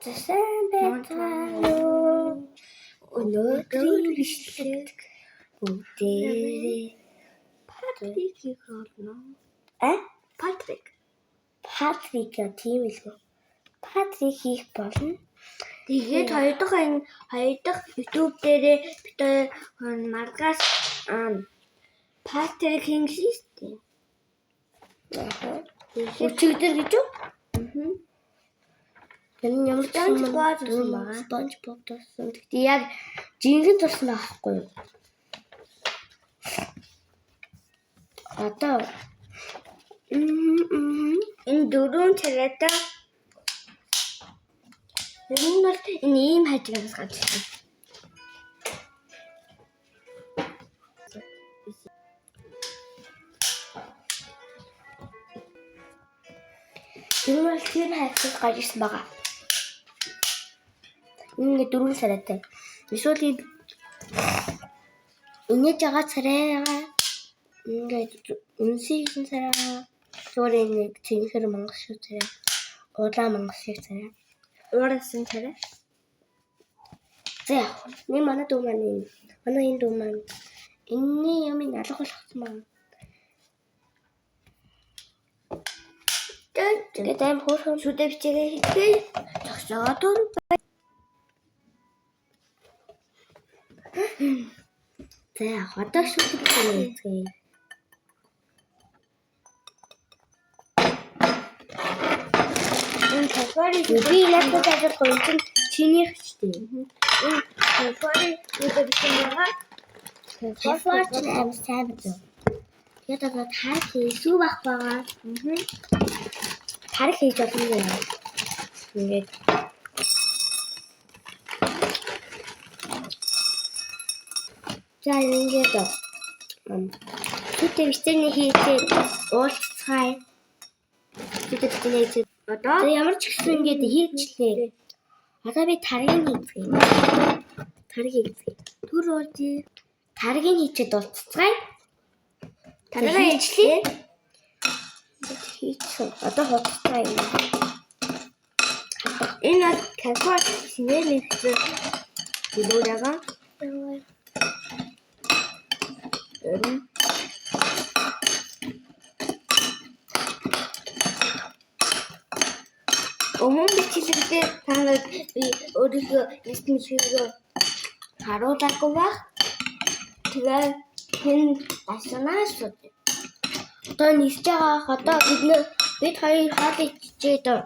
Засан байцгаана уу? Өнөөдрийн бичлэг бүгдээ Патрик хийх болно. Патрик тийм л үү? Патрик хийх болно. Тэгээд хоёр дахь YouTube дээрээ бид маргаас Патрик хийсэн. Өчигдөр гэж үү? Энэ ямар ч SpongeBob туссан. Тэгтээ яг жинхэнэ туссан байхгүй юу? Одоо энэ дөрөв царайтай энэ бол энэ ийм хажигнаас гарч ирсэн. Энэ бол тийм хажигнаас гарч ирсэн байгаа. Энэ дөрөв царайтай. Эсвэл энэ жага царайгаа ингээд үнсийн царайгаа зүгээр нэг цэнхэр монгол шиг царай. Улаан монгол шиг царай. Уурсан царай. За нэг манай дүү маань энэ дүү маань энэний юм алга болгосон байна. Тэгээд аим хөөрхөн шүдэ бичээгээ хийхдээ зогсоод байна. За одоо шүдэ бичээгээ хийцгээе. Би лаптоп ажил гоё чиний хэвчтэй. Энэ фори үүдэг байгаа. Форч аим сайн бий. Тэгээд одоо тарих хийсүү бах байгаа. Тарих хийж болно юм. Ингээд за ингээд шүдэ бичээний хийгээд уулзцгаая. Шүдэ бичээний хийж одоо ямар ч гэсэн ингээд хийчихлээ. Одоо би таргийг хийцгээе. Түр уулзъя. Таргийг хийчихэд уулзцгаая. Таргаа хийчлээ. Хийчихв. Одоо хуццгаая юм. Энэ калкуляц шинээр хийсэн видеогаа. Өмнө бичлэгтээ танад би өөрийнхөө нэстмэшгөө харуулаагүй байх. Тэгээд хэн асуунаас одоо нисэж байгаа. Одоо бид хоёр хоол идчихээ дөө.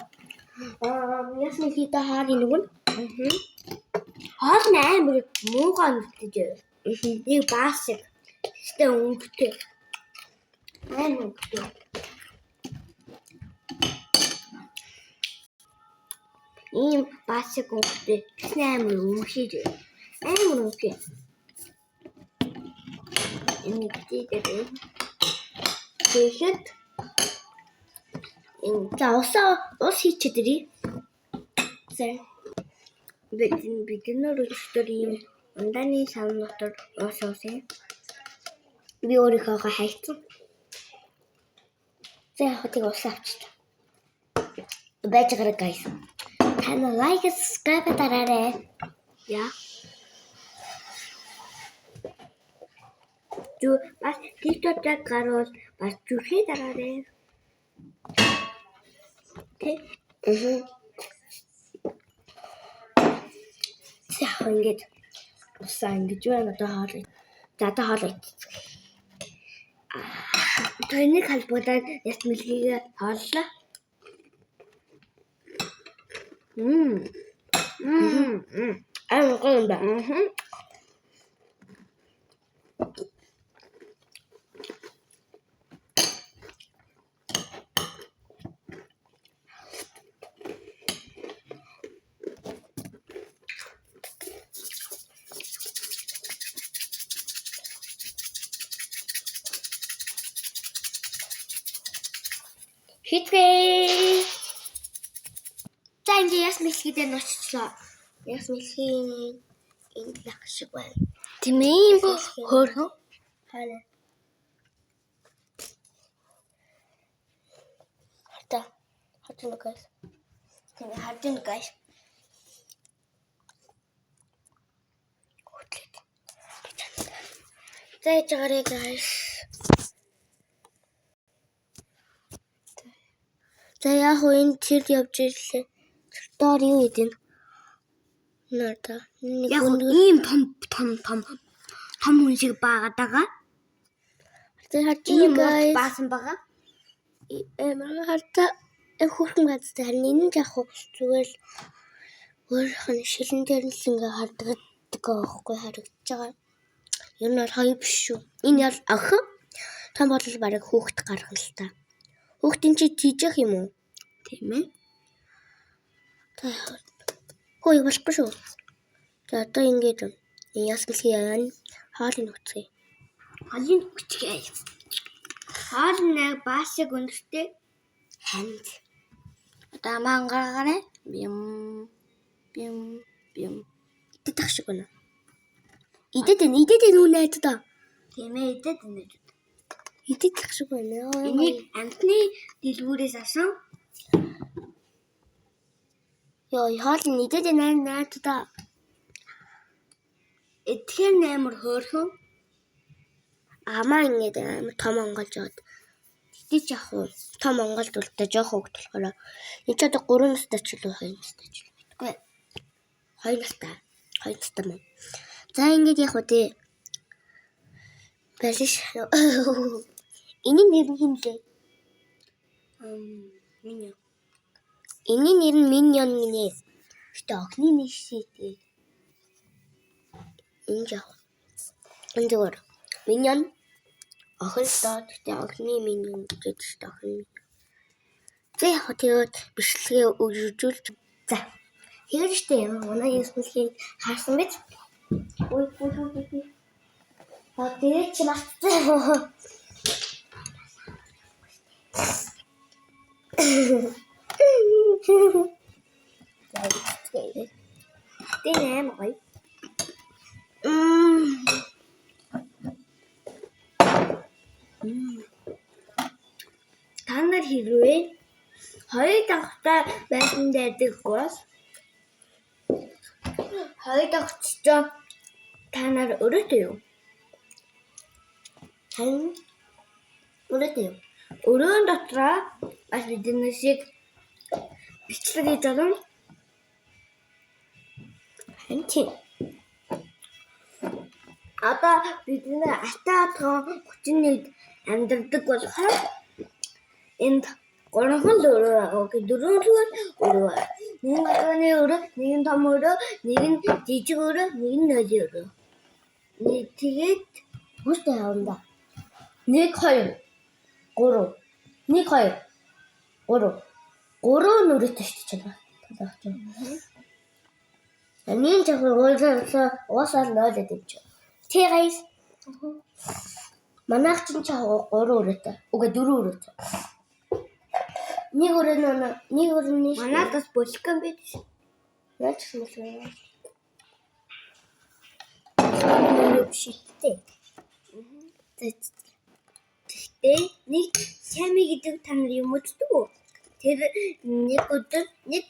Ясны хийдэ хаарын нүгэн. Хоол амар муугай мэдээж. Нэг баасыг ихтэй өнгөтэй. Амар өнгөтэй. Ийм баасыг өнгөтэй. Амар өнгөшиж. Амар өнгөтэй. Энэ гэдэг. Тэгэхэд за ус хийчихэд ирээ. За бид нар өчтөр ийм ундааны савн дотор ус уусан. Би өөрийнхөө хайцсан. За хотыг ус авчиж. Байж гараа guys. Тана лайк subscribe дараарай. Яа. Юу бас TikTok-д гарвал бас зүрхий дараарай. Окей. За ингээд усаа ингэж байна одоо хоол. За одоо хоол идчихье. Тойныг халбуудаад яст мэлхийгээ хооллоо. Аа гоё ба. Хитгээ. За ингэ яс мэлхийдээ нуцчлаа. Яс мэлхий энэ лах шиг байна. Тэмээ хөөрхөн. Хаана. Хатаа. Хатаа guys. Тэмээ хатаа guys. Зайж гараа guys. За яг энэ тэр явж ирлээ. Доор юу гэдэг нь? Нада. Яг ийм том хүн шиг баагаад байгаа. Тэр хажим guys баасан байгаа. Эмэр хата хөрхөн газтай харин энэ яг зүгээр л өөрийнх нь шилэн дээр л ингээ хардаг байхгүй харагдаж байгаа. Ер нь хоёр биш шүү. Энэ ял охин том бол бараг хүүхэд гаргана л та. Хүүхдийн чи тийжих юм уу? Тийм ээ. Хөөе болохгүй шүү. За одоо ингээд ясгалхий яана. Хаалын нүцгэй. Хаалын нүцгэй. Хаалын нэг баасыг өндөртэй. Ханд. Одоо мангараарай. Бим. Идэх шиг байна. Идээд үнэ та. Тийм ээ, идээд үнэ. Идэх шиг байна. Энийг амтны дэлгүүрээс авсан. Яа, хаалын идээд наа та. Эдгээр нээр хөөрхөн. Амаа ингээд амар том онголж аваад. Тэт яг хуу том онголд үлдээ жоох хөвгт болохоор энэ ч одоо 3 настай ч л байх юм настай ч л мэдгүй. 2 настай. 2 настай мөн. За ингээд яг хуу тий. Бэлш. Эний нэр нь хин лээ? Миньон. Эний нэр нь Миньон гинэ. Гэтэ охины нэр шийтэй. Энэ яг. Энэ зүгээр. Миньон. Охин доод гэтэ охины Миньон гэж шүү охин. За яг тэгээд бичлэгээ өгүүлж. За. Тэгээд штэ манай ясмэлхийг харсан биз? Ой. Тэгээд чи мартсан. Тэнэ мой. Та нар хэрвээ хоёр давхраа байсан дайдаг бол хоёр давхраа та нар өрөөтэй юу? Өрөөтэй юу? Өрөөн дотроо бас бидний шиг бичлэг хийж байгаа. Хэнти. Одоо бидний атаатгон 31 амьдардаг болохоор энд 3 өрөө байгаа. 4 өрөө. Нэг агны өрөө, нэг нь том өрөө, нэг нь жижиг өрөө, нэг нь ноён өрөө. Нэг тэгээд хүстэй явна. 1 2 3 1 2 3 өрөөтэй шүү дээ. Нэг жахуу уусаар нойлоод ивч. Тий гайс. Манайх чинь 3 өрөөтэй. Уга 4 өрөөтэй. Нэг өрөөний манайдас бөлгөн биш. Яаж ч юм бэ? Шигтэй. Тэгтээ нэг сами гэдэг та нар юм үздэг. Тэр нэг өдөр нэг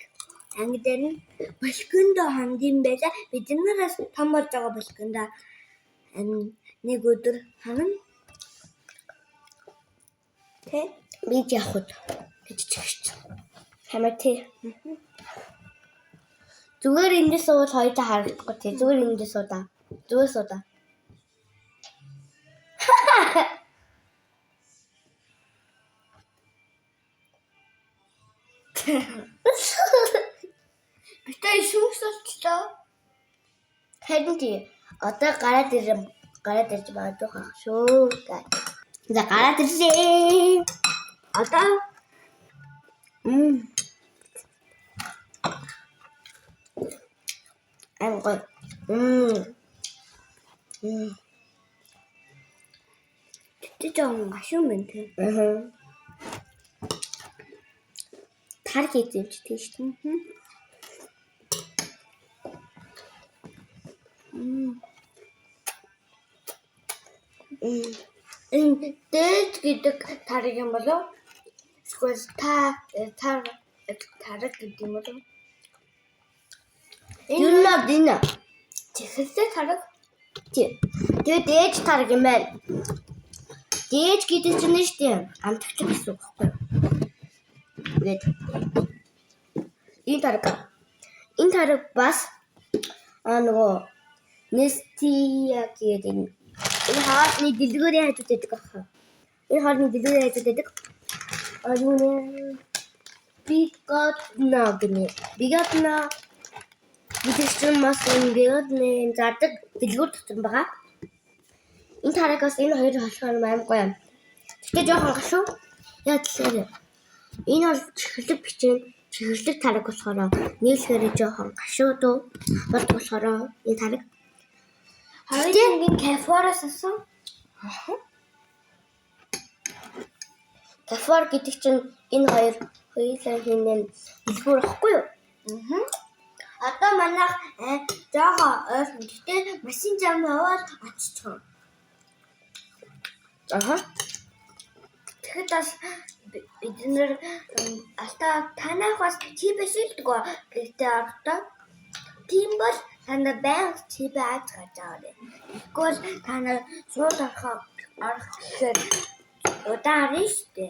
анги дээр нь бэлгэнд хандсан байла. Бид нараас том болж байгаа бэлгэнд нэг өдөр ханам. Тэ бид явах гэж чигч. Хамаа тий. Зүгээр эндээ суул хоёроо харагдахгүй тий. Зүгээр эндээ суудаа. Зүгээр суудаа. Битээ шүүсэлтлээ. Харин тий. Одоо гараад ирж магадгүй шүү. За гараад ирлээ. Одоо ангой. Тэжон машин мэн тий. Тар хийдэж тий шүү. Энэ дээд гэдэг тариг юм болов? Эсвэл тариг гэдэг юм болов? Энэ нь чихэлтэй тариг. Тий. Тэгээд дээж тараг юм байна. Дээж гэдэг чинь нь шүү дээ. Амтгч гэсэн үг байхгүй юу? Тэгээд энэ тараг бас нөгөө Нестия гэдэг энэ хаалтны дэлгүүрийн хажууд байдаг аах. Энэ хаалтны дэлгүүрийн хажууд байдаг. Юуны Биготна гэдэг чинь бас энэ Биготны зардаг дэлгүүр дотор байгаа. Энэ тарагаас энэ хоёр холхоор амар гоё юм. Тэгтээ жоохон гашуу. Яа тэгэхээр энэ бол чихэрлэг тараг болохоор нийлэхээр жоохон гашуу дөө. Бол болохоор энэ тараг хоёрын нэг кафеараас авсан. Кафеар гэдэг чинь энэ хоёр хоёулаа хийнэ дэлгүүр ахгүй юу? Одоо манайх жоохон ойрхон гэхдээ машин зам аваад оччихсон. Тэгэхээр бас бид нэр алтаа танах бас чипээ шилдэггүй. Гэхдээ одоо тийм бол танаа байнга чипээ ааж гараад. Тэгвэл танаа шууд орох гэхээр удаан штэ.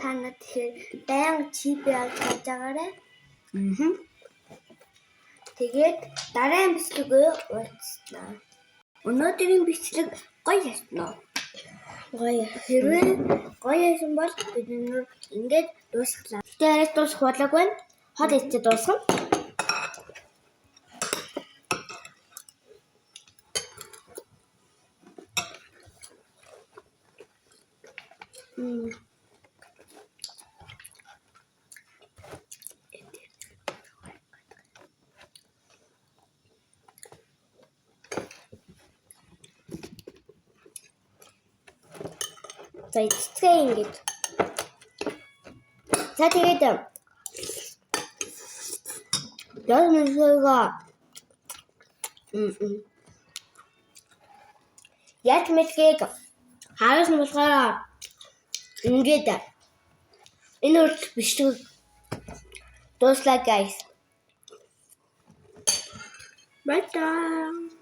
Танаа тэгэхээр байнга чипээ ааж гараад. Тэгээд дараагийн бичлэгээ уулзлаа. Өнөөдрийн бичлэг гоё яснаа. Гоё хэрвээ гоё ясан бол бид ингээд дуусглаа. Тэгтээ арай дуусах болоогүй байна. Хол эцээ дуусгана. За эцгээ ингэж. За тэгээд яг мэдлэг хаагас нь болохоор ингээд энэ үрд бичлэг дуслаа guys. Bye.